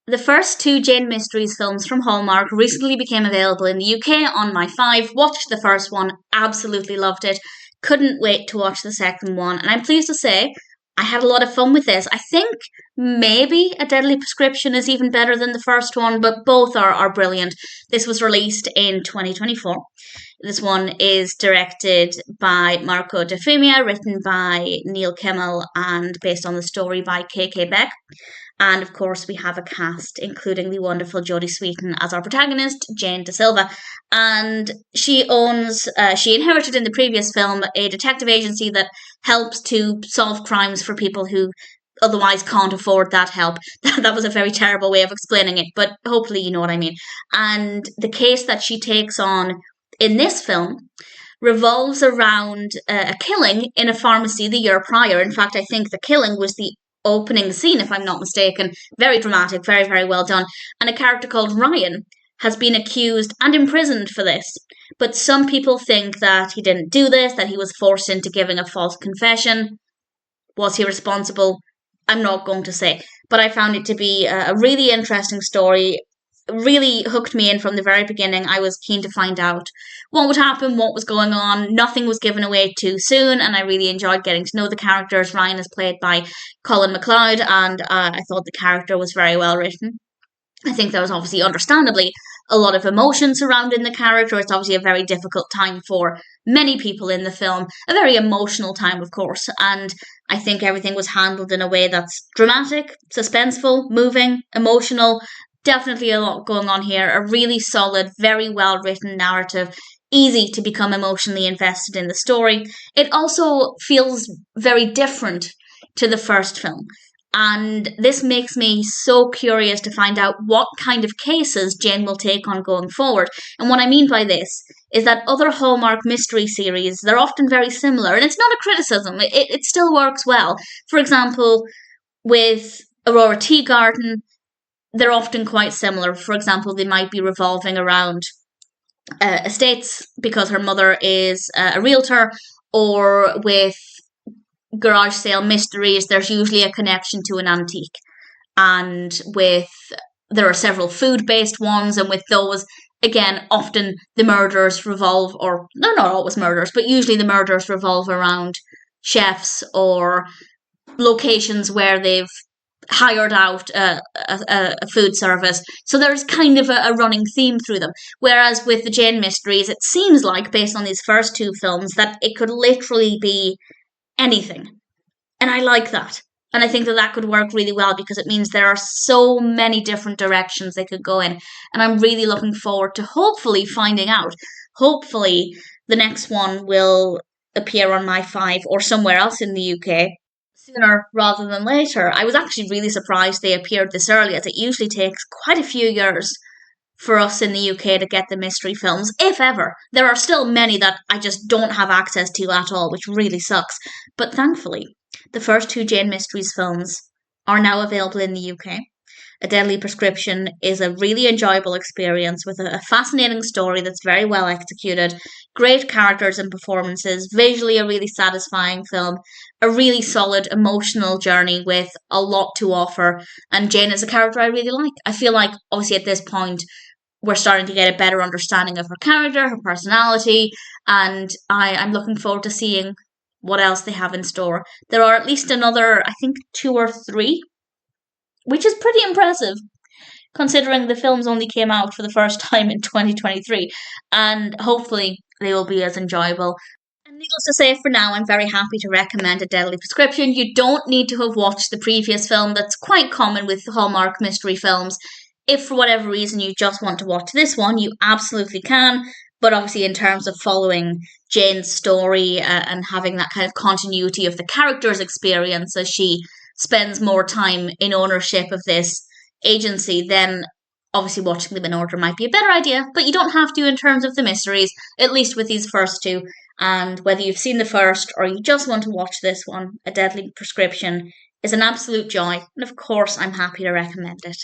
The first two Jane Mysteries films from Hallmark recently became available in the UK on my 5. Watched the first one, absolutely loved it. Couldn't wait to watch the second one, and I'm pleased to say I had a lot of fun with this. I think maybe A Deadly Prescription is even better than the first one, but both are brilliant. This was released in 2024. This one is directed by Marco Deufemia, written by Neale, Kimmel, and based on the story by K.K. Beck. And of course, we have a cast, including the wonderful Jodie Sweetin as our protagonist, Jane de Silva. And she inherited in the previous film a detective agency that helps to solve crimes for people who otherwise can't afford that help. That was a very terrible way of explaining it, but hopefully you know what I mean. And the case that she takes on in this film revolves around a killing in a pharmacy the year prior. In fact, I think the killing was the opening scene, if I'm not mistaken. Very dramatic, very, very well done. And a character called Ryan has been accused and imprisoned for this. But some people think that he didn't do this, that he was forced into giving a false confession. Was he responsible? I'm not going to say. But I found it to be a really interesting story. Really hooked me in from the very beginning. I was keen to find out what would happen, what was going on. Nothing was given away too soon, and I really enjoyed getting to know the characters. Ryan is played by Colin McLeod, and I thought the character was very well written. I think there was obviously, understandably, a lot of emotion surrounding the character. It's obviously a very difficult time for many people in the film. A very emotional time, of course, and I think everything was handled in a way that's dramatic, suspenseful, moving, emotional. Definitely a lot going on here. A really solid, very well written narrative. Easy to become emotionally invested in the story. It also feels very different to the first film. And this makes me so curious to find out what kind of cases Jane will take on going forward. And what I mean by this is that other Hallmark mystery series, they're often very similar. And it's not a criticism. It still works well. For example, with Aurora Teagarden, they're often quite similar. For example, they might be revolving around estates because her mother is a realtor, or with garage sale mysteries, there's usually a connection to an antique. And there are several food-based ones, and with those, again, often the murders revolve, or they're not always murders, but usually the murders revolve around chefs or locations where they've hired out a food service. So there's kind of a running theme through them. Whereas with the Jane Mysteries, it seems like, based on these first two films, that it could literally be anything. And I like that. And I think that could work really well because it means there are so many different directions they could go in. And I'm really looking forward to hopefully finding out. Hopefully the next one will appear on my 5 or somewhere else in the UK sooner rather than later. I was actually really surprised they appeared this early, as it usually takes quite a few years for us in the UK to get the mystery films, if ever. There are still many that I just don't have access to at all, which really sucks. But thankfully, the first two Jane Mysteries films are now available in the UK. A Deadly Prescription is a really enjoyable experience with a fascinating story that's very well executed, great characters and performances, visually a really satisfying film, a really solid emotional journey with a lot to offer, and Jane is a character I really like. I feel like, obviously at this point, we're starting to get a better understanding of her character, her personality, and I'm looking forward to seeing what else they have in store. There are at least another, I think, 2 or 3, which is pretty impressive, considering the films only came out for the first time in 2023, and hopefully they will be as enjoyable. And needless to say, for now, I'm very happy to recommend A Deadly Prescription. You don't need to have watched the previous film. That's quite common with Hallmark mystery films. If for whatever reason you just want to watch this one, you absolutely can. But obviously in terms of following Jane's story and having that kind of continuity of the character's experience as she spends more time in ownership of this agency, then obviously watching them in order might be a better idea. But you don't have to in terms of the mysteries, at least with these first two. And whether you've seen the first or you just want to watch this one, A Deadly Prescription is an absolute joy. And of course, I'm happy to recommend it.